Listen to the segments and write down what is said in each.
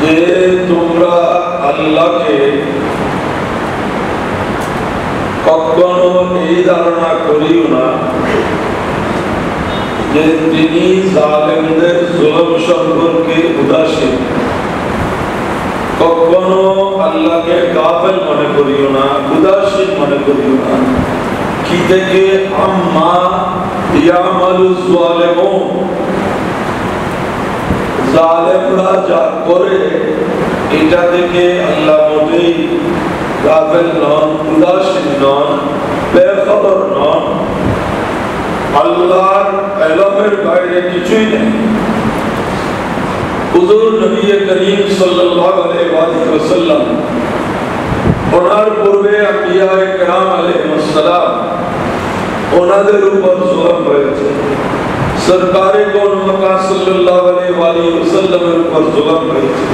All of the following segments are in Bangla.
যে তোমরা আল্লাহকে কখনো এই ধারণা করিও না যে তিনি জালেমদের জুলুম সম্পর্কে উদাসীন। কখনো আল্লাহকে গাফেল মনে করিও না, উদাসীন মনে করিও না। কি থেকে আম্মা ইয়ামালুজ জালিমুন, জালেমরা যা করে এটা থেকে আল্লাহ মোটেই গাফেল নন, উদাসীন নন, বেখবর নন। আল্লাহর ইলমের বাইরে কিছুই নেই। হুজুর নবী করিম সাল্লাল্লাহু আলাইহি ওয়াসাল্লাম ওনার পূর্বে আম্বিয়া کرام আলাইহিস সালাম ওনাদের উপর জুলুম হয়েছে। সরকারে কোন মক্কা সাল্লাল্লাহু আলাইহি ওয়াসাল্লামের উপর জুলুম হয়েছে।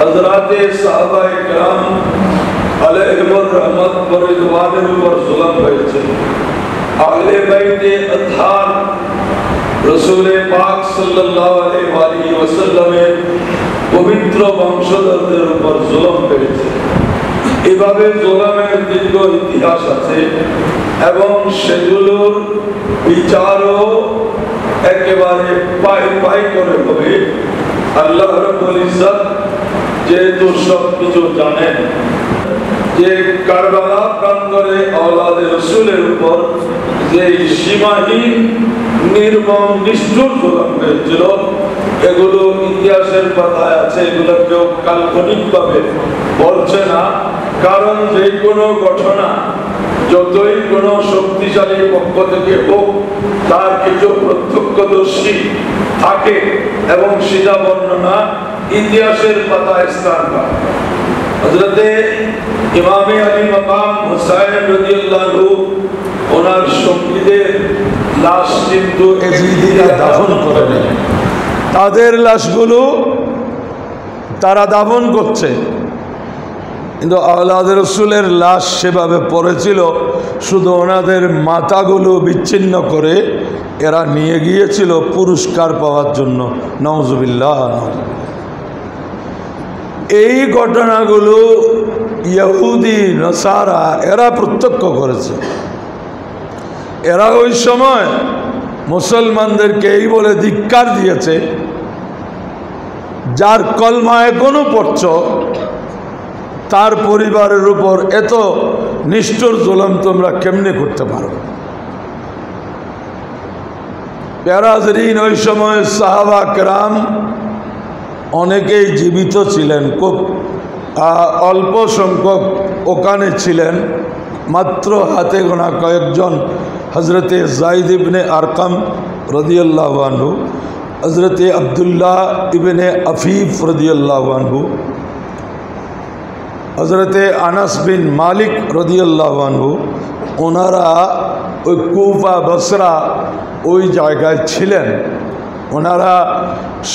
হযরতে সাহাবায়ে کرام আলাইহির রহমত ওয়া রিদওয়ানের উপর জুলুম হয়েছে। আহলে বাইতে আতহার রাসূল পাক সাল্লাল্লাহু আলাইহি ওয়াসাল্লামের পবিত্র বংশধরদের উপর জুলুম হয়েছে। এভাবে জুলুমের দীর্ঘ ইতিহাস আছে এবং সেগুলোর বিচারও একেবারে পাই পাই করে হবে। আল্লাহ রাব্বুল ইজ্জত যেহেতু সব কিছু জানেন যে কারবালা প্রান্তরে আওলাদে রাসূলের উপর যে সীমাহীন নির্মম নিষ্ঠুর জুলুম হয়েছিল, এগুলো ইতিহাসের পাতায় আছে। এগুলো কেউ কাল্পনিকভাবে বলছে না, কারণ যে কোনো ঘটনা যতই কোনো শক্তিশালী পক্ষ থেকে হোক তার কিছু প্রত্যক্ষদর্শী থাকে এবং সেটা বর্ণনা ইতিহাসের পাতায় স্থান পায়। হযরতে ইমামে আলী মাকাম হুসাইন রাদিয়াল্লাহু আনহু ওনার সঙ্গীদের লাশ কিন্তু এজিদিরা দাফন করে নেয়। তাদের লাশগুলো তারা দাফন করছে, কিন্তু আওলাদ রাসূলের লাশ সেভাবে পড়েছিল, শুধু ওনাদের মাথাগুলো বিচ্ছিন্ন করে এরা নিয়ে গিয়েছিল পুরস্কার পাওয়ার জন্য। নাউজুবিল্লাহ। এই ঘটনাগুলো ইহুদি নাসারা এরা প্রত্যক্ষ করেছে। এরা ওই সময় মুসলমানদেরকে এই বলে ধিক্কার দিয়েছে, যার কলমা এখনো পড়ছ তার পরিবারের উপর এত নিষ্ঠুর জুলুম তোমরা কেমনে করতে পারো। প্যারাজরিন, ওই সময় সাহাবা কেরাম অনেকেই জীবিত ছিলেন, খুব অল্প সংখ্যক ওখানে ছিলেন, মাত্র হাতে গোনা কয়েকজন। হজরতে যায়েদ ইবনে আরকাম রাদিয়াল্লাহু আনহু, হজরতে আব্দুল্লাহ ইবনে আফিফ রাদিয়াল্লাহু আনহু, হজরতে আনাস বিন মালিক রাদিয়াল্লাহু আনহু, ওনারা ওই কুফা বসরা ওই জায়গায় ছিলেন। ওনারা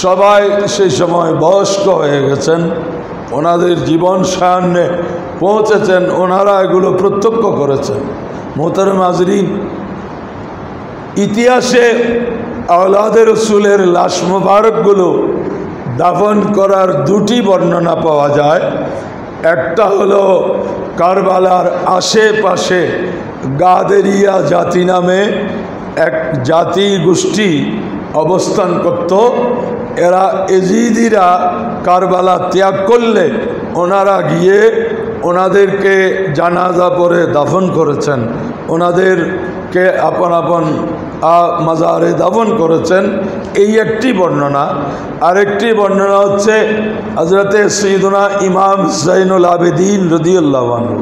সবাই সেই সময় বয়স্ক হয়ে গেছেন, ওনাদের জীবন সায়ান্নে পৌঁছেছেন, ওনারা এগুলো প্রত্যক্ষ করেছেন। মোহতারাম হাজরিন, ইতিহাসে আওলাদে রাসূলের লাশ মুবারকগুলো দাফন করার দুটি বর্ণনা পাওয়া যায়। একটা হলো কারবালার আশেপাশে গাদেরিয়া জাতি নামে এক জাতি গোষ্ঠী অবস্থান করত। এরা এজিদিরা কারবালা ত্যাগ করলে ওনারা গিয়ে ওনাদেরকে জানাজা পরে দাফন করেছেন, ওনাদেরকে আপন আপন মাজারে দাফন করেছেন। এই একটি বর্ণনা। আরেকটি বর্ণনা হচ্ছে হযরতে সাইয়্যিদুনা ইমাম যায়নুল আবেদিন রাদিয়াল্লাহু আনহু,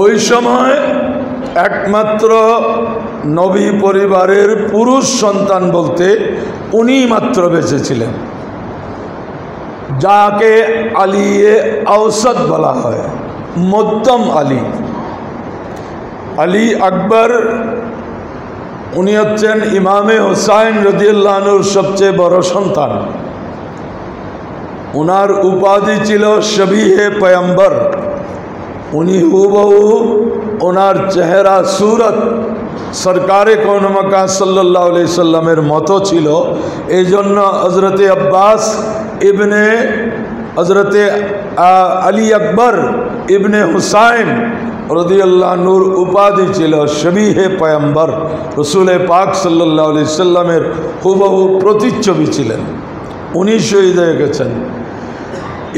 ওই সময় একমাত্র নবী পরিবারের পুরুষ সন্তান বলতে উনি মাত্র বেঁচে ছিলেন, যাকে আলিয়ে আওসাত বলা হয়, মধ্যম আলী। আলী আকবর উনি হচ্ছেন ইমামে হুসাইন রাদিয়াল্লাহু আনহুর সবচেয়ে বড় সন্তান। ওনার উপাধি ছিল শবীহে পয়ম্বর। উনি হুবহু ওনার চেহারা সুরত সরকারে কৌন মক্কা সাল্লাল্লাহু আলাইহি সাল্লামের মতো ছিল। এই জন্য হযরতে আব্বাস इब्ने हज़रत अली अकबर इब्ने हुसैन रदियल्लाहु अन्हुर उपाधि छिलो शबीहे पयम्बर रसूल पाक सल्लल्लाहु अलैहि वसल्लमेर हुबहु प्रतिच्छबि छिलेन उनी शहीद हये गेছেন।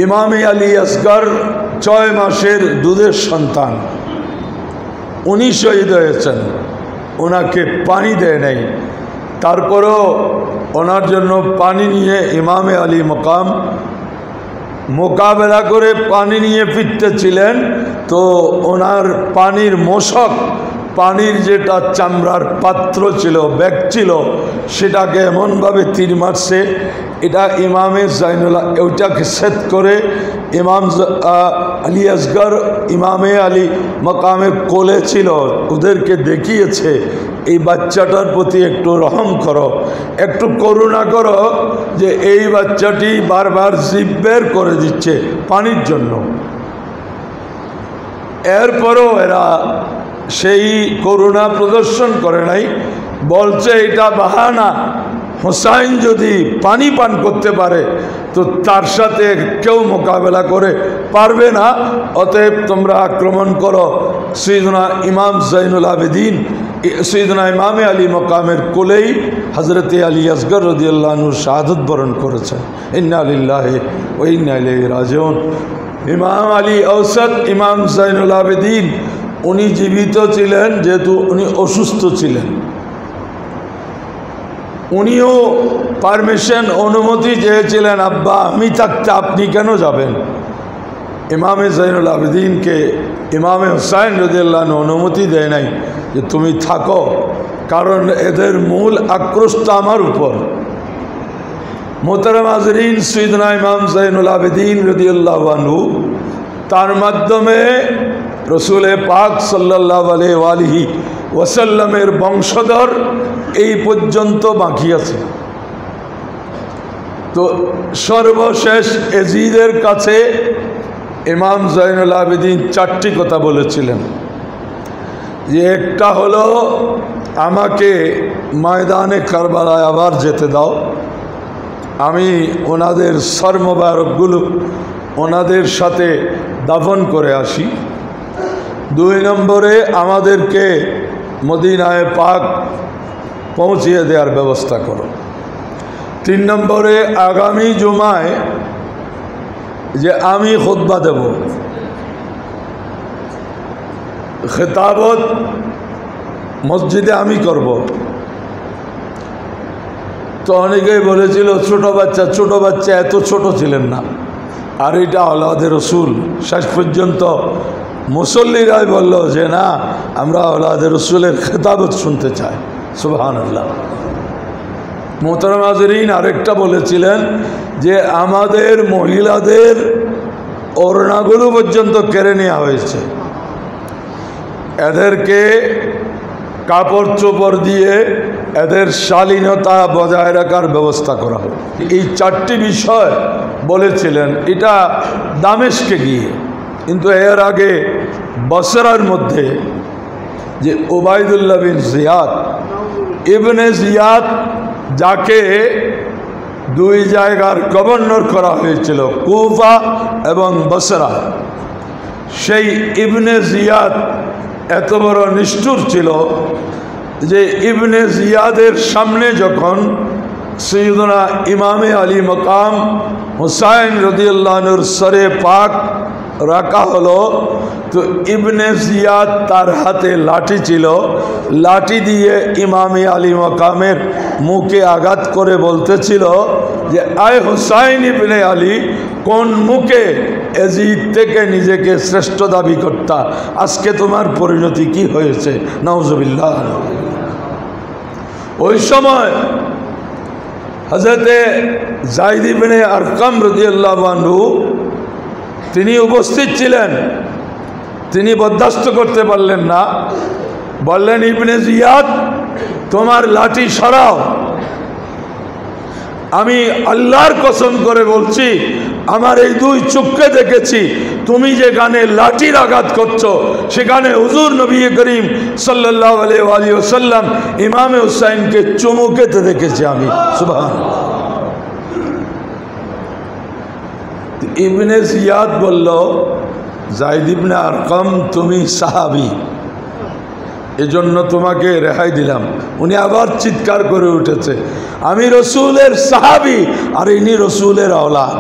इमामे अली असगर 6 मासेर दूधेर सन्तान उनी शहीद हয়েছেন। ওনাকে পানি দেয় নাই, তারপরেও ওনার জন্য পানি নিয়ে ইমামে আলী মকাম মোকাবেলা করে পানি নিয়ে ফিরতেছিলেন। তো ওনার পানির মশক, পানির যেটা চামড়ার পাত্র ছিল, ব্যাগ ছিল, সেটাকে এমনভাবে তীর মারছে, এটা ইমামে জাইনুল্লাহ ওইটাকে সেট করে ইমাম আলী আসগর ইমামে আলী মকামের কোলে ছিল, ওদেরকে দেখিয়েছে এই বাচ্চাটার প্রতি একটু রহম করো, একটু করুণা করো, যে এই বাচ্চাটি বারবার জিভ বের করে দিচ্ছে পানির জন্য। এরপরও এরা সেই করুণা প্রদর্শন করে নাই, বলছে এটা বাহানা, হুসাইন যদি পানি পান করতে পারে তো তার সাথে কেউ মোকাবেলা করে পারবে না, অতএব তোমরা আক্রমণ করো। সৈয়দনা ইমাম জাইনুল আবেদিন সৈয়দনা ইমামে আলী মকামের কোলেই হজরতে আলী আসগর রাদিয়াল্লাহু আনহু শাহাদত বরণ করেছেন। ইন্না লিল্লাহি ওয়া ইন্না ইলাইহি রাজিউন। ইমাম আলী ঔসত ইমাম জাইনুল আবেদিন উনি জীবিত ছিলেন, যেহেতু উনি অসুস্থ ছিলেন, উনিও পারমিশন অনুমতি চেয়েছিলেন, আব্বা আমি থাকতে আপনি কেন যাবেন। ইমামে জাইনুল আবেদিনকে ইমামে হুসাইন রাদিয়াল্লাহু আনহু অনুমতি দেয় নাই যে তুমি থাকো, কারণ এদের মূল আক্রোশটা আমার উপর। মোহতারাম হাজরিন, সৈয়দনা ইমাম জাইনুল আবেদিন রাদিয়াল্লাহু আনহু তার মাধ্যমে রসুল পাক সাল্লাল্লাহু আলাইহি ওয়াসাল্লামের বংশধর এই পর্যন্ত বাকি আছে। তো সর্বশেষ এজিদের কাছে ইমাম জাইনুল আবেদিন 4টি কথা বলেছিলেন, যে একটা হলো আমাকে ময়দানে কারবালায় আবার যেতে দাও, আমি ওনাদের সর মোবারকগুলো ওনাদের সাথে দাফন করে আসি। 2 নম্বরে আমাদেরকে মদিনায়ে পাক পৌঁছিয়ে দেওয়ার ব্যবস্থা করো। 3 নম্বরে আগামী জুমায় যে আমি খুতবা দেব, খেতাবত মসজিদে আমি করব। তো অনেকেই বলেছিল ছোট বাচ্চা এত ছোট ছিলেন না, আর এটা আওলাদে রসুল। শেষ পর্যন্ত মুসল্লিরাই বলল যে না, আমরা আওলাদে রসুলের খেতাবত শুনতে চাই। সুবহানাল্লাহ। মোহতারাম হাজরিন আরেকটা বলেছিলেন যে আমাদের মহিলাদের ওড়নাগুলো পর্যন্ত কেড়ে নেওয়া হয়েছে, এদেরকে কাপড় চোপড় দিয়ে এদের শালীনতা বজায় রাখার ব্যবস্থা করা হবে। এই 4টি বিষয় বলেছিলেন, এটা দামেস্কে গিয়ে। কিন্তু এর আগে বসরার মধ্যে যে ওবায়দুল্লাহ বিন জিয়াদ ইবনে জিয়াদ, যাকে 2 জায়গার গভর্নর করা হয়েছিল, কুফা এবং বসরা, সেই ইবনে জিয়াদ এত বড় নিষ্ঠুর ছিল যে ইবনে জিয়াদের সামনে যখন সৈয়দনা ইমামে আলী মকাম হুসাইন রাদিয়াল্লাহু আনহুর সরে পাক রাখা হলো, তো ইবনে জিয়াদ তার হাতে লাঠি ছিল, লাঠি দিয়ে ইমামে আলী মকামের মুখে আঘাত করে বলতেছিল যে আয় হুসাইন ইবনে আলী, কোন মুখে এজিদ থেকে নিজেকে শ্রেষ্ঠ দাবি করতা, আজকে তোমার পরিণতি কি হয়েছে। নাউজুবিল্লাহ। ওই সময় হযরতে যায়েদ ইবনে আরকাম রাদিয়াল্লাহু আনহু তিনি উপস্থিত ছিলেন, তিনি বরদাস্ত করতে পারলেন না, বললেন ইবনে জিয়াদ তোমার লাঠি সরাও, আমি আল্লাহর কসম করে বলছি আমার এই 2 চোখকে দেখেছি, তুমি যেখানে লাঠির আঘাত করছো সেখানে হুজুর নবী করিম সাল্লাল্লাহু আলাইহি ওয়াসাল্লাম ইমামে হুসাইনকে চুমু খেতে দেখেছি আমি। সুবহানাল্লাহ। ইবনে জিয়াদ বলল, যায়েদ ইবনে আরকাম তুমি সাহাবী, এজন্য তোমাকে রেহাই দিলাম। উনি আবার চিৎকার করে উঠেছে, আমি রসুলের সাহাবী আর ইনি রসুলের আওলাদ।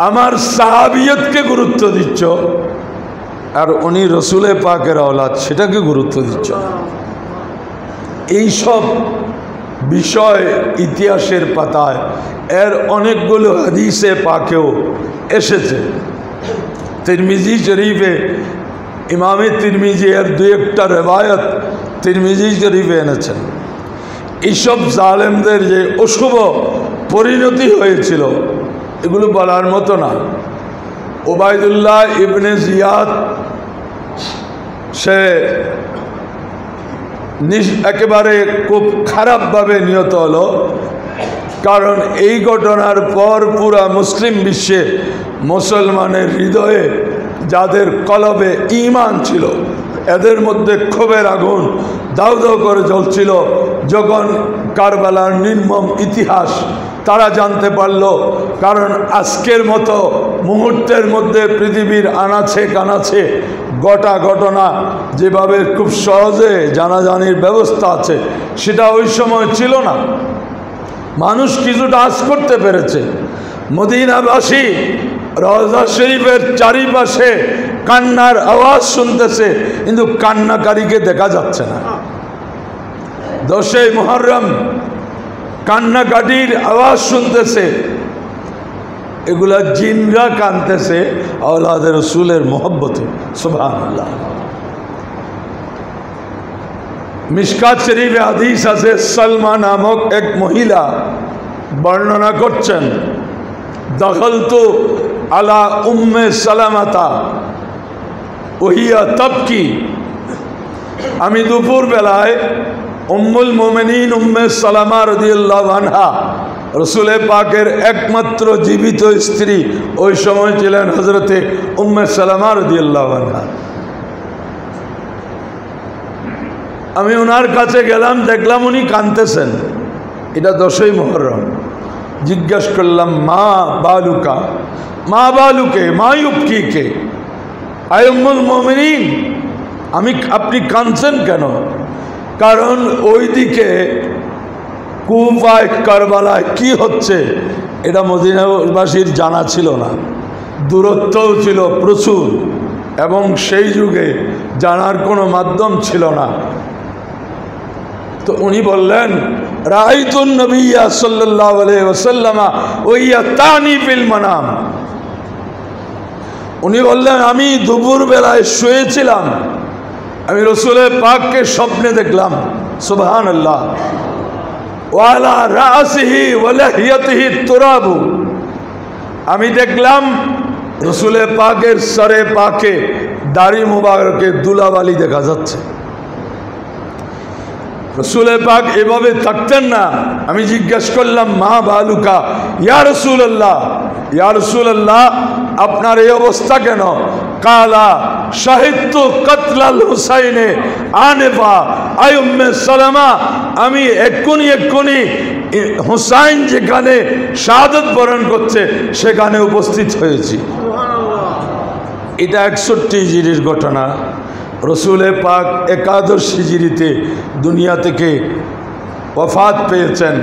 আমার সাহাবিয়তকে গুরুত্ব দিচ্ছ আর উনি রসুলের পাকের আওলাদ, সেটাকে গুরুত্ব দিচ্ছ। এইসব বিষয় ইতিহাসের পাতায় এর অনেকগুলো হাদিসে পাকেও এসেছে। তিরমিজি শরীফে ইমামে তিরমিজি এর দু একটা রেবায়ত তিরমিজি শরীফে এনেছেন। এইসব জালেমদের যে অশুভ পরিণতি হয়েছিল এগুলো বলার মতো না। ওবায়দুল্লাহ ইবনে জিয়াদ সে একেবারে খুব খারাপভাবে নিহত হলো, কারণ এই ঘটনার পর পুরা মুসলিম বিশ্বে মুসলমানের হৃদয়ে যাদের কলবে ঈমান ছিল এদের মধ্যে ক্ষোভের আগুন দাউ দাউ করে জ্বলছিল। যখন কারবালার নির্মম ইতিহাস তারা জানতে পারল, কারণ আজকের মতো মুহূর্তের মধ্যে পৃথিবীর আনাচে কানাচে গোটা ঘটনা যেভাবে খুব সহজে জানাজানির ব্যবস্থা আছে সেটা ওই সময় ছিল না। মানুষ কিছুটা আজ করতে পেরেছে। মদিনাবাসী রওজা শরীফের চারিপাশে কান্নার আওয়াজ শুনতেছে, কিন্তু কান্নাকারীকে দেখা যাচ্ছে না। 10ই মুহররম কান্নাকাটির আওয়াজ শুনতেছে, এগুলা জিনরা কাঁদতেছে আওলাদে রসুলের মোহব্বতে। সুবহানাল্লাহ। মিশকাত শরীফে হাদিস আছে, সালমা নামক এক মহিলা বর্ণনা করছেন, দখলতু আলা উম্মে সালামাতা ওহিয়া তাবকি, আমি দুপুর বেলায় উম্মুল মুমিনিন উম্মে সালামা রাদিয়াল্লাহু আনহা রসুল পাকের একমাত্র জীবিত স্ত্রী ওই সময় ছিলেন হযরতে উম্মে সালামা রাদিয়াল্লাহু আনহা। আমি ওনার কাছে গেলাম, দেখলাম উনি কাঁদতেছেন। এটা 10ই মুহররম। জিজ্ঞেস করলাম, মা বালুকা, মা বালুকে, মা ইউবকিকে, আয় উম্মুল মুমিনিন, আপনি কাঁদছেন কেন? কারণ ওইদিকে কুফায় কারবালায় কি হচ্ছে এটা মদিনাবাসীর জানা ছিল না, দূরত্বও ছিল প্রচুর, এবং সেই যুগে জানার কোনো মাধ্যম ছিল না। তো উনি বললেন, রাআইতুন নবিয়্যা সাল্লাল্লাহু আলাইহি ওয়াসাল্লাম ওয়ায়াতানি ফিল মানাম। উনি বললেন, আমি দুপুর বেলায় শুয়েছিলাম, আমি রসুলের পাককে স্বপ্নে দেখলাম। সুবহানাল্লাহ। ওয়ালা রাসিহি ওয়া লাহিয়াতিহি তুরাবু, আমি দেখলাম রসুলের পাকের সরে পাকে দাড়ি মুবারকে দুলাবালি দেখা যাচ্ছে। রসুলের পাক এভাবে থাকতেন না। আমি জিজ্ঞেস করলাম, মা বালুকা, ইয়া রাসূলুল্লাহ, ইয়া রাসূলুল্লাহ, আপনার এই অবস্থা কেন? কালা শাহিদতু কতলাল হুসাইনে আনিফা, আয় উম্মে সালামা, আমি এক্ষুনি হুসাইন যেখানে শাহাদত বরণ করছে সেখানে উপস্থিত হয়েছি। এটা 61 হিজরির ঘটনা। রসুলের পাক 11 হিজরিতে দুনিয়া থেকে ওফাত পেয়েছেন।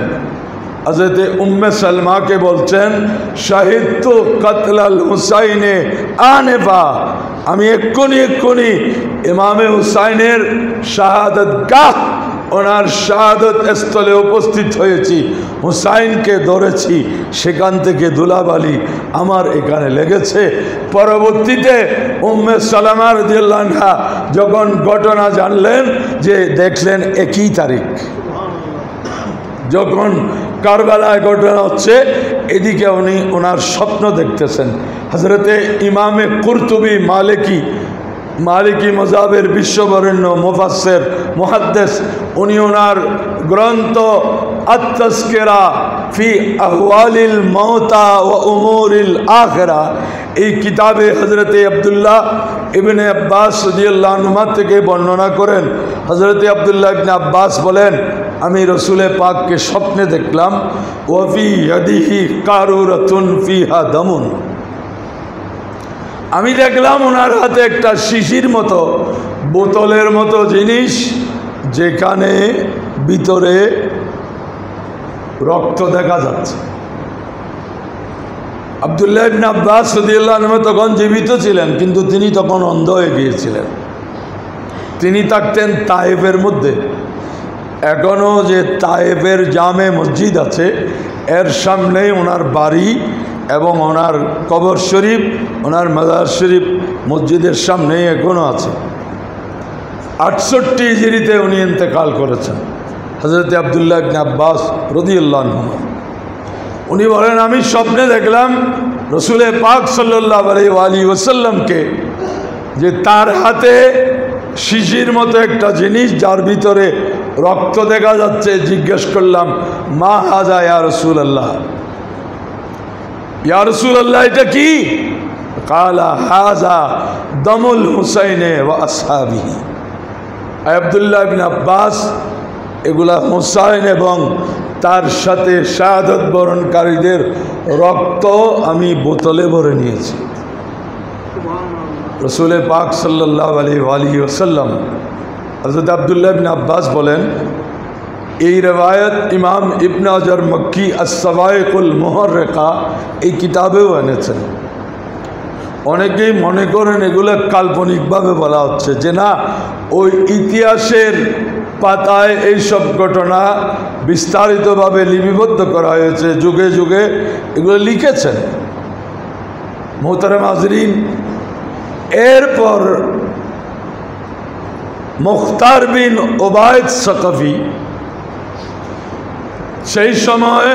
হযরত উম্মে সালমাকে বলছেন, শাহিদতু কতলাল হুসাইনে আনিফা, আমি এক্ষুনি ইমামে হুসাইনের শাহাদত গাহ, ওনার শাহাদত স্থলে উপস্থিত হয়েছি, হুসাইনকে ধরেছি, সেখান থেকে ধুলাবালি আমার এখানে লেগেছে। পরবর্তীতে উম্মে সালামা রাদিয়াল্লাহু আনহা যখন ঘটনা জানলেন, যে দেখলেন একই তারিখ, যখন কারবালায় ঘটনা হচ্ছে, এদিকে উনি ওনার স্বপ্ন দেখতেছেন। হযরতে ইমামে কুরতুবী মালিকি মজাবের বিশ্ববরেণ্য মুফাসসির মুহাদ্দিস, উনি ওনার গ্রন্থ আত-তাযকিরা ফি আহওয়ালিল মাউতা ওয়া উমুরিল আখিরা, এই কিতাবে হযরতে আব্দুল্লাহ ইবনে আব্বাস রাদিয়াল্লাহু আনহু থেকে বর্ণনা করেন। হযরতে আব্দুল্লাহ ইবনে আব্বাস বলেন, আমি রসুলে পাককে স্বপ্নে দেখলাম ওয়াফি ইয়াদিহি কারুরাতুন ফিহা দামুন। আমি দেখলাম ওনার হাতে একটা শিশির মতো বোতলের মতো জিনিস, যেখানে ভিতরে রক্ত দেখা যাচ্ছে। আব্দুল্লাহ ইবনে আব্বাস রাদিয়াল্লাহু আনহু তখন জীবিত ছিলেন, কিন্তু তিনি তখন অন্ধ হয়ে গিয়েছিলেন। তিনি থাকতেন তায়েফের মধ্যে। এখনও যে তায়েফের জামে মসজিদ আছে, এর সামনেই ওনার বাড়ি এবং ওনার কবর শরীফ, ওনার মাজার শরীফ মসজিদের সামনেই এখনও আছে। 68 হিজরিতে উনি ইন্তেকাল করেছেন, হযরত আব্দুল্লাহ ইবনে আব্বাস রাদিয়াল্লাহু আনহু। উনি বলেন, আমি স্বপ্নে দেখলাম রসুলে পাক সাল্লাল্লাহু আলাইহি ওয়াসাল্লামকে, যে তার হাতে শিশির মতো একটা জিনিস, যার ভিতরে রক্ত দেখা যাচ্ছে। জিজ্ঞেস করলাম, মা হাজা ইয়া রাসূলুল্লাহ, ইয়া রাসূলুল্লাহ এটা কি? কালা হাজা দামুল হুসাইনে ওয়া আসহাবিহি। আব্দুল্লাহ ইবনে আব্বাস, এগুলা হুসাইন এবং তার সাথে শাহাদাত বরণকারীদের রক্ত আমি বোতলে ভরে নিয়েছি। রসুল পাক সাল্লাল্লাহু আলাইহি ওয়াসাল্লাম, হযরত আব্দুল্লাহ ইবনে আব্বাস বলেন, এই রেওয়ায়ত ইমাম ইবনে হাজার মক্কি আস-সাওয়াইকুল মুহাররিকা এই কিতাবেও এনেছেন। অনেকেই মনে করেন এগুলো কাল্পনিকভাবে বলা হচ্ছে, যে না, ওই ইতিহাসের পাতায় এইসব ঘটনা বিস্তারিতভাবে লিপিবদ্ধ করা হয়েছে, যুগে যুগে এগুলো লিখেছেন। মোহতারাম হাজরিন, এরপর মুখতার বিন ওবায়দ সাকাফি, সেই সময়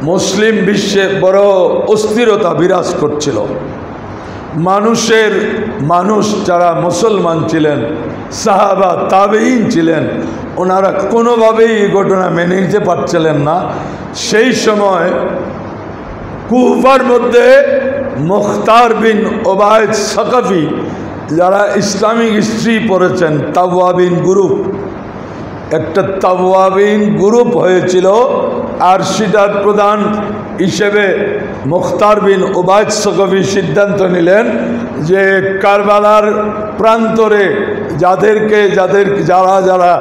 মুসলিম বিশ্বে বড় অস্থিরতা বিরাজ করছিল। মানুষ যারা মুসলমান ছিলেন, সাহাবা তাবেঈন ছিলেন, ওনারা কোনোভাবেই এই ঘটনা মেনে নিতে পারছিলেন না। সেই সময় কুফার মধ্যে মুখতার বিন ওবায়দ সাকাফি, যারা ইসলামিক হিস্ট্রি পড়েছেন, তাওয়াবিন গ্রুপ, একটা তাওয়াবিন গ্রুপ হয়েছিল, আর সেটার প্রধান হিসেবে মুখতার বিন ওবায়দ সাকাফি সিদ্ধান্ত নিলেন যে কারবালার প্রান্তরে যারা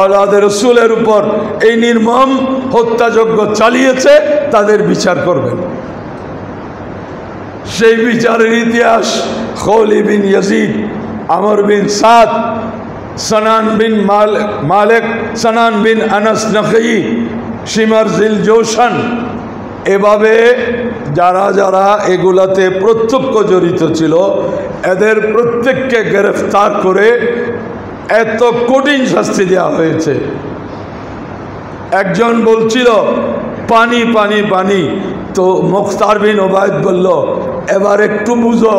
আওলাদে রসুলের উপর এই নির্মম হত্যাযজ্ঞ চালিয়েছে তাদের বিচার করবেন। সেই বিচারের ইতিহাস খৌলি বিন ইয়াজিদ, আমর বিন সাদ, সানান বিন মালিক, সানান বিন আনাস নখী, শিমার জিল জৌশান, এভাবে যারা এগুলাতে প্রত্যক্ষ জড়িত ছিল, এদের প্রত্যেককে গ্রেফতার করে এত কঠিন শাস্তি দেওয়া হয়েছে। একজন বলছিল পানি পানি পানি, তো মুখতার বিন ওবায়দ বলল, এবার একটু বুঝো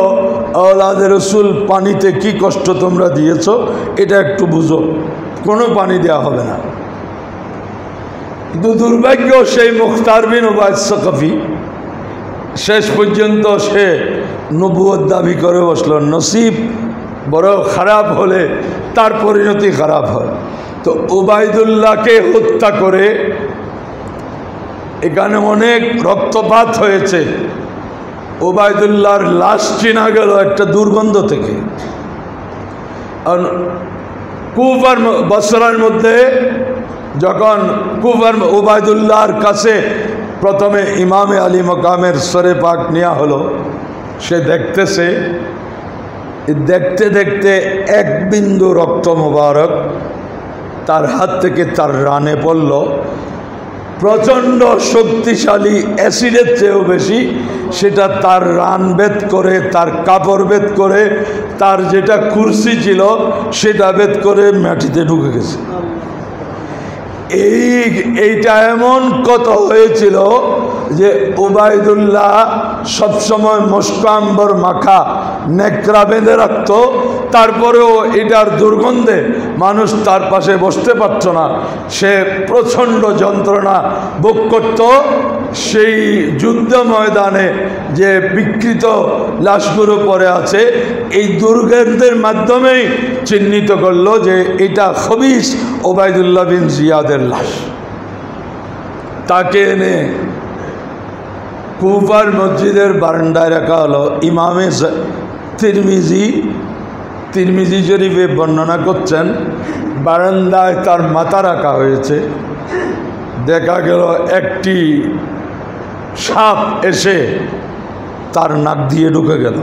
আওলাদে রসুল পানিতে কি কষ্ট তোমরা দিয়েছ, এটা একটু বুঝো, কোনো পানি দেওয়া হবে না। কিন্তু দুর্ভাগ্য, সেই মুখতার বিন ওবায়দ সাকাফি শেষ পর্যন্ত সে নবুয়ত দাবি করে বসল। নসিব বড় খারাপ হলে তার পরিণতি খারাপ হয়। তো ওবায়দুল্লাহকে হত্যা করে, এখানে অনেক রক্তপাত হয়েছে, ওবায়দুল্লাহর লাশ চিনা গেল একটা দুর্গন্ধ থেকে। কুফার বসরার মধ্যে যখন কুফার ওবায়দুল্লাহর কাছে প্রথমে ইমামে আলী মকামের সরে পাক নেওয়া হলো, সে দেখতেছে, দেখতে দেখতে এক বিন্দু রক্ত মোবারক তার হাত থেকে তার রানে পড়ল। প্রচণ্ড শক্তিশালী অ্যাসিডের চেয়েও বেশি সেটা তার রান ভেদ করে, তার কাপড় ভেদ করে, তার যেটা কুরসি ছিল সেটা ভেদ করে মাটিতে ঢুকে গেছে। এইটা এমন কত হয়েছিল যে ওবায়দুল্লাহ সবসময় মস্কাম্বর মাখা নেকড়া বেঁধে রাখত, তারপরেও এটার দুর্গন্ধে মানুষ তার পাশে বসতে পারত না। সে প্রচণ্ড যন্ত্রণা ভোগ করত। সেই যুদ্ধ ময়দানে যে বিকৃত লাশগুলো পড়ে আছে, এই দুর্গন্ধের মাধ্যমেই চিহ্নিত করলো যে এটা খবিস ওবায়দুল্লাহ বিন জিয়াদের লাশ। তাকে এনে কুফার মসজিদের বারান্দায় রাখা হলো। ইমামে তিরমিজি শরীফে বর্ণনা করছেন, বারান্দায় তার মাথা রাখা হয়েছে। দেখা গেল একটি সাপ এসে তার নাক দিয়ে ঢুকে গেল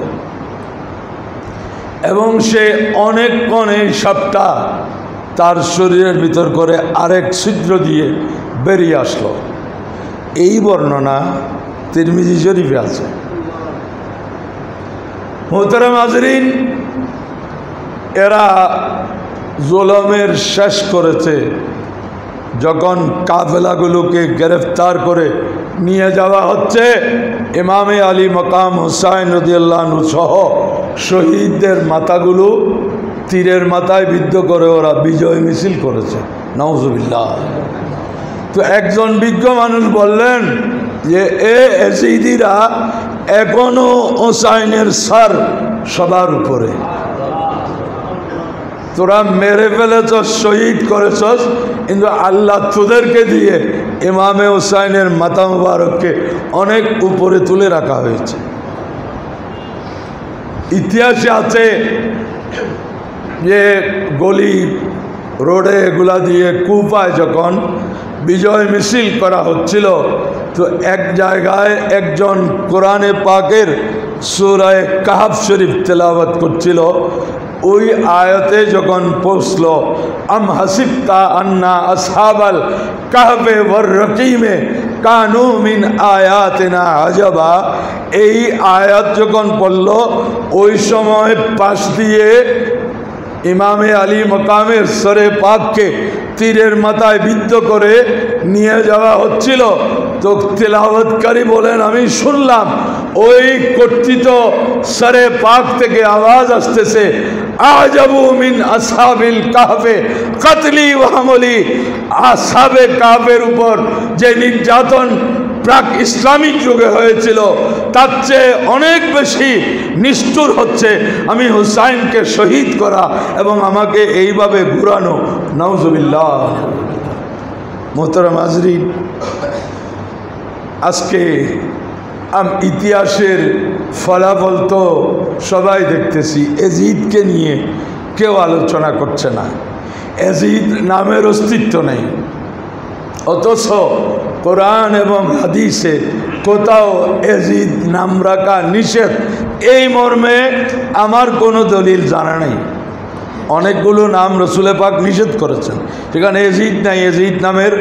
এবং সে অনেকক্ষণ এই সাপটা তার শরীরের ভিতর করে আরেক ছিদ্র দিয়ে বেরিয়ে আসলো। এই বর্ণনা তিরমিজি শরীফে আছে। মোহতারাম হাজরিন, এরা জুলুমের শেষ করেছে। যখন কাফেলাগুলোকে গ্রেফতার করে নিয়ে যাওয়া হচ্ছে, ইমামে আলী মকাম হুসাইন রাদিয়াল্লাহু আনহু সহ শহীদদের মাথাগুলো তীরের মাথায় বিদ্ধ করে ওরা বিজয় মিছিল করেছে। নাউজুবিল্লাহ। তো একজন বিজ্ঞ মানুষ বললেন যে এজিদিরা এখনো হুসাইনের সার সবার উপরে। তোরা মেরে ফেলেছ, শহীদ করেছ, কিন্তু আল্লাহ তোদেরকে দিয়ে ইমামে হুসাইনের মাথা মুবারককে অনেক উপরে তুলে রাখা হয়েছে। ইতিহাসে আছে যে গলি রোডে এগুলা দিয়ে কুফায় যখন বিজয় মিছিল করা হচ্ছিল, তো এক জায়গায় একজন কোরআনে পাকের সূরা কাহফ শরীফ তেলাওয়াত করছিল। ওই আয়াতে যখন পৌঁছল, আম হাসিবতা আন্না আসহাবাল কাহফে ওয়ার রকিমে কানু মিন আয়াতিনা আজাবা, এই আয়াত যখন পড়ল, ওই সময় পাশ দিয়ে ইমামে আলী মকামের সরে পাককে তীরের মাথায় বিদ্ধ করে নিয়ে যাওয়া হচ্ছিল। তো তেলাওয়াতকারী বলেন, আমি শুনলাম ওই কর্তৃত সরে পাক থেকে আওয়াজ আসতেছে, আজাবু মিন আসহাবিল কাহফে কতলি ওয়া আমলি। আসহাবে কাহফের উপর যে নির্যাতন প্রাক ইসলামিক যুগে হয়েছিল, তার চেয়ে অনেক বেশি নিষ্ঠুর হচ্ছে আমি হুসাইনকে শহীদ করা এবং আমাকে এইভাবে ঘুরানো। নাউজুবিল্লাহ। মোহতারাম হাজরিন, আজকে ইতিহাসের ফলাফল তো সবাই দেখতেছি। এজিদকে নিয়ে কেউ আলোচনা করছে না। এজিদ নামের অস্তিত্ব নেই, অথচ কোরআন এবং হাদিসে কোথাও এজিদ নাম রাখা নিষেধ, এই মর্মে আমার কোনো দলিল জানা নেই। অনেকগুলো নাম রসুলে পাক নিষেধ করেছেন, সেখানে এজিদ নাই। এজিদ নামের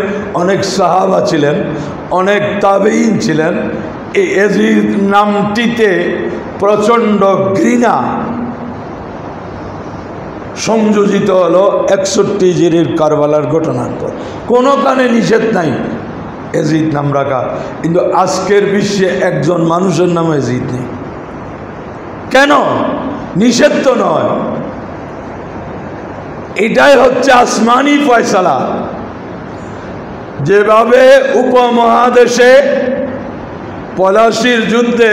অনেক সাহাবা ছিলেন, অনেক তাবেঈন ছিলেন। এই এজিদ নামটিতে প্রচণ্ড ঘৃণা সংযোজিত হলো 61 হিজরির কারবালার ঘটনার পর। কোনো কানে নিষেধ নাই এজিদ নাম রাখা, কিন্তু আজকের বিশ্বে একজন মানুষের নাম এজিদ নেই। কেন? নিষেধ তো নয়, এটাই হচ্ছে আসমানি ফয়সালা। যেভাবে উপমহাদেশে পলাশির যুদ্ধে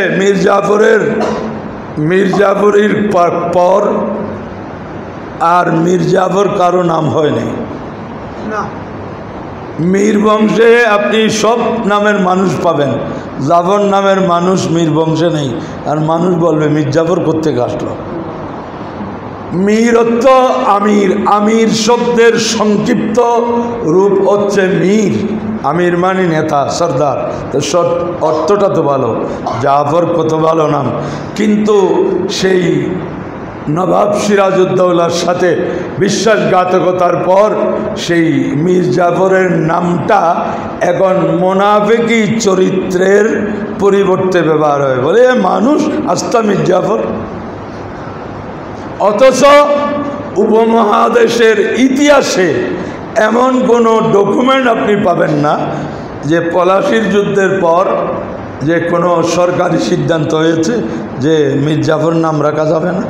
মির্জাফরের পর আর মির্জাফর কারো নাম হয় নাই। মীর বংশে আপনি সব নামের মানুষ পাবেন, জাফর নামের মানুষ মীর বংশে নেই। আর মানুষ বলবে মির্জাফর কোত্থেকে আসলো। মীর অর্থ আমির, আমির শব্দের সংক্ষিপ্ত রূপ হচ্ছে মীর। আমির মানে নেতা, সর্দার। তো অর্থটা তো ভালো, জাফর কত ভালো নাম, কিন্তু সেই নবাব সিরাজউদ্দৌলার সাথে বিশ্বাসঘাতকতার পর সেই মীর জাফরের নামটা এখন মোনাফেকি চরিত্রের পরিবর্তে ব্যবহার হয়, বলে মানুষ আস্তা মীর জাফর। অথচ উপমহাদেশের ইতিহাসে এমন কোনো ডকুমেন্ট আপনি পাবেন না যে পলাশির যুদ্ধের পর যে কোনো সরকারি সিদ্ধান্ত হয়েছে যে মীর জাফর নাম রাখা যাবে না।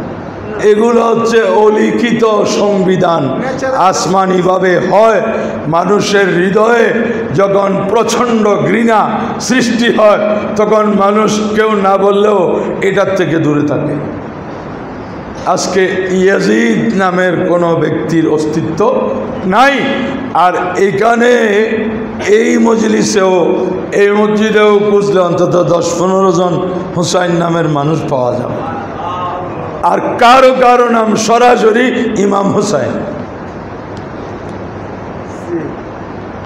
এগুলো হচ্ছে অলিখিত সংবিধান, আসমানিভাবে হয়। মানুষের হৃদয়ে যখন প্রচণ্ড ঘৃণা সৃষ্টি হয় তখন মানুষ কেউ না বললেও এটার থেকে দূরে থাকে। আজকে ইয়াজিদ নামের কোনো ব্যক্তির অস্তিত্ব নাই। আর এখানে এই মজলিসেও, এই মসজিদেও খুঁজলে অন্তত 10-15 জন হুসাইন নামের মানুষ পাওয়া যাবে। আর কারো কারো নাম সরাসরি ইমাম হুসাইন,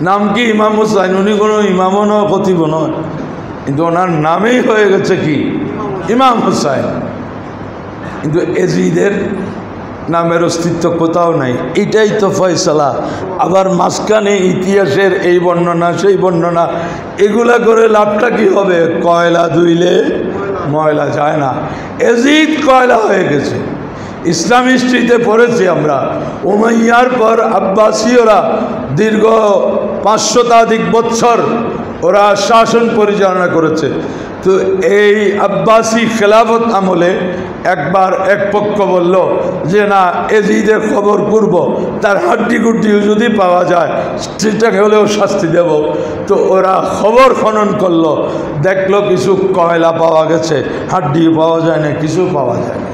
নাম কি ইমাম হুসাইন। উনি কোনো ইমামও নয়, খতিবও নয়, কিন্তু ওনার নামেই হয়ে গেছে কি ইমাম হুসাইন। কিন্তু এজিদের নামের অস্তিত্ব কোথাও নাই। এটাই তো ফয়সালা। আবার মাঝখানে ইতিহাসের এই বর্ণনা সেই বর্ণনা, এগুলা করে লাভটা কি হবে? কয়লা ধুইলে ময়লা যায় না। এজিদ কয়লা হয়ে গেছে। ইসলাম হিস্ট্রিতে পড়েছি আমরা, উমাইয়ার পর আব্বাসীয়রা দীর্ঘ 500 শতাধিক বছর ওরা শাসন পরিচালনা করেছে। তো এই আব্বাসী খেলাফত আমলে একবার এক পক্ষ বলল যে না, এজিদের খবর করব, তার হাড্ডি গুড্ডিও যদি পাওয়া যায় সেটাকে হলেও শাস্তি দেব। তো ওরা খবর খনন করলো, দেখলো কিছু কয়লা পাওয়া গেছে, হাড্ডিও পাওয়া যায় না, কিছু পাওয়া যায় না,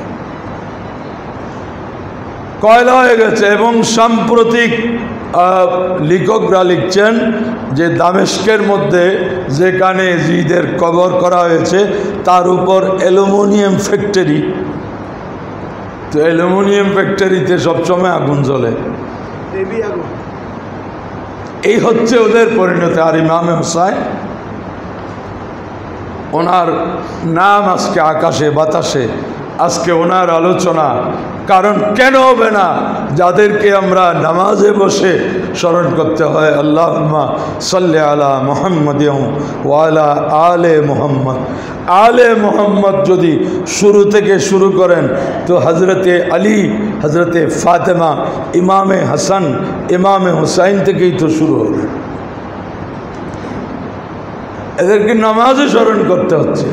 কয়লা হয়ে গেছে। এবং সাম্প্রতিক লেখকরা লিখছেন যে দামেস্কের মধ্যে যেখানে এজিদের কবর করা হয়েছে তার উপর অ্যালুমিনিয়াম ফ্যাক্টরি। তো অ্যালুমিনিয়াম ফ্যাক্টরিতে সবসময় আগুন জ্বলে, এই হচ্ছে ওদের পরিণতি। আর ইমামে হুসাইন, ওনার নাম আজকে আকাশে বাতাসে, আজকে ওনার আলোচনা। কারণ কেন হবে না? যাদেরকে আমরা নামাজে বসে স্মরণ করতে হয়, আল্লাহুম্মা সাল্লি আলা মুহাম্মাদ ওয়া আলা আলে মুহাম্মদ। আলে মুহাম্মদ যদি শুরু থেকে শুরু করেন তো হজরতে আলী, হজরতে ফাতেমা, ইমামে হাসান, ইমামে হুসাইন থেকেই তো শুরু হবে। এদেরকে নামাজে স্মরণ করতে হচ্ছে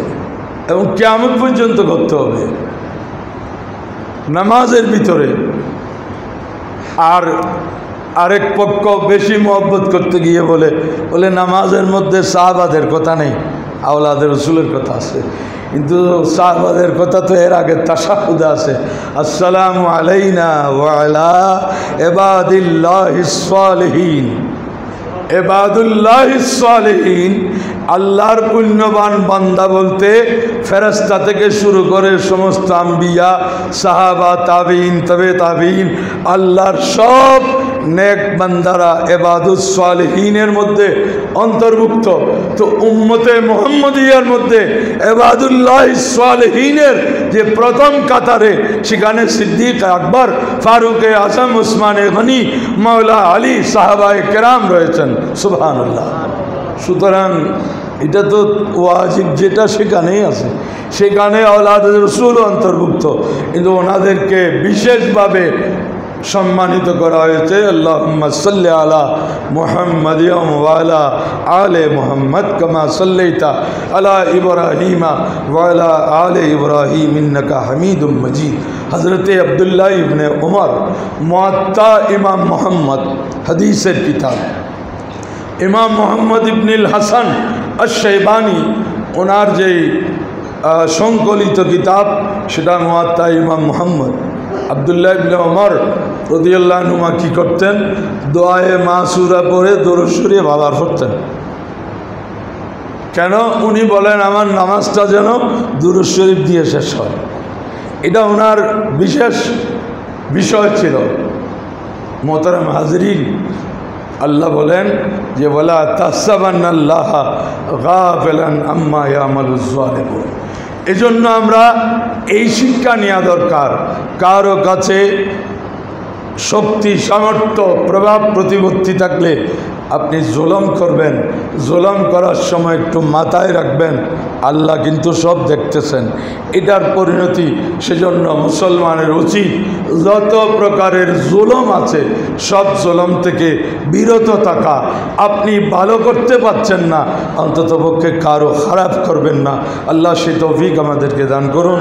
এবং কিয়ামত পর্যন্ত করতে হবে নামাজের ভিতরে। আর আরেক পক্ষ বেশি মহব্বত করতে গিয়ে বলে নামাজের মধ্যে সাহাবাদের কথা নেই, আওলাদের রসুলের কথা আছে। কিন্তু সাহাবাদের কথা তো এর আগে তাশাহুদে আছে, আসসালামু আলাইনা ওয়া আলা ইবাদিল্লাহিস সালিহিন। ইবাদুল্লাহিস সালিহিন, আল্লাহর পুণ্যবান বান্দা বলতে ফেরেশতা থেকে শুরু করে সমস্ত আম্বিয়া, সাহাবা, তাবিঈন, তবে তাবিঈন, আল্লাহর সব নেক বান্দারা ইবাদুস সালিহিনের মধ্যে অন্তর্ভুক্ত। তো উম্মতে মুহাম্মদিয়ার মধ্যে ইবাদুল্লাহিস সালিহিনের যে প্রথম কাতারে, সেখানে সিদ্দিক আকবর, ফারুক আজম, উসমানে গনি, মাওলা আলী, সাহাবায়ে কেরাম রয়েছেন। সুবহানাল্লাহ। সুতরাং এটা তো ওয়াজিব, যেটা সেখানেই আছে, সেখানে আওলাদের রাসূল অন্তর্ভুক্ত, কিন্তু ওনাদেরকে বিশেষভাবে সম্মানিত করা হয়েছে। আল্লাহুম্মা সাল্লি আলা মুহাম্মাদ ওয়া আলা আলে মুহাম্মাদ কামা সাল্লাইতা আলা ইব্রাহিম ওয়া আলা আলে ইব্রাহিম ইন্নাকা হামিদুম মাজিদ। হযরতে আব্দুল্লাহ ইবনে উমর, মুআত্তা ইমাম মুহাম্মদ, হাদিসের কিতাব, ইমাম মুহাম্মদ ইবনুল হাসান আশ-শাইবানি, ওনার যে সংকলিত কিতাব সেটা মুআত্তা ইমাম মুহাম্মদ। আব্দুল্লাহ ইবনে উমর রাদিয়াল্লাহু আনহুমা কি করতেন? দোয়ায়ে মাসুরা পড়ে দরুদ শরীফ আবার পড়তেন। কেন? উনি বলেন আমার নামাজটা যেন দরুদ শরীফ দিয়ে শেষ হয়, এটা ওনার বিশেষ বিষয় ছিল। মোহতারাম হাজরিন, আল্লাহ বলেন যে ওয়ালা তাহসাবান্নাল্লাহা গাফিলান আম্মা ইয়ামালুজ জালিমুন। এজন্য আমরা এই শিক্ষা নেওয়া দরকার। কারো কাছে শক্তি, সামর্থ্য, প্রভাব প্রতিপত্তি থাকলে আপনি জুলুম করবেন, জুলুম করার সময় একটু মাথায় রাখবেন আল্লাহ কিন্তু সব দেখতেছেন। এটার পরিণতি, সেজন্য মুসলমানের উচিত যত প্রকারের জুলুম আছে সব জুলুম থেকে বিরত থাকা। আপনি ভালো করতে পারছেন না, অন্ততপক্ষে কারো খারাপ করবেন না। আল্লাহ সে তৌফিক আমাদেরকে দান করুন।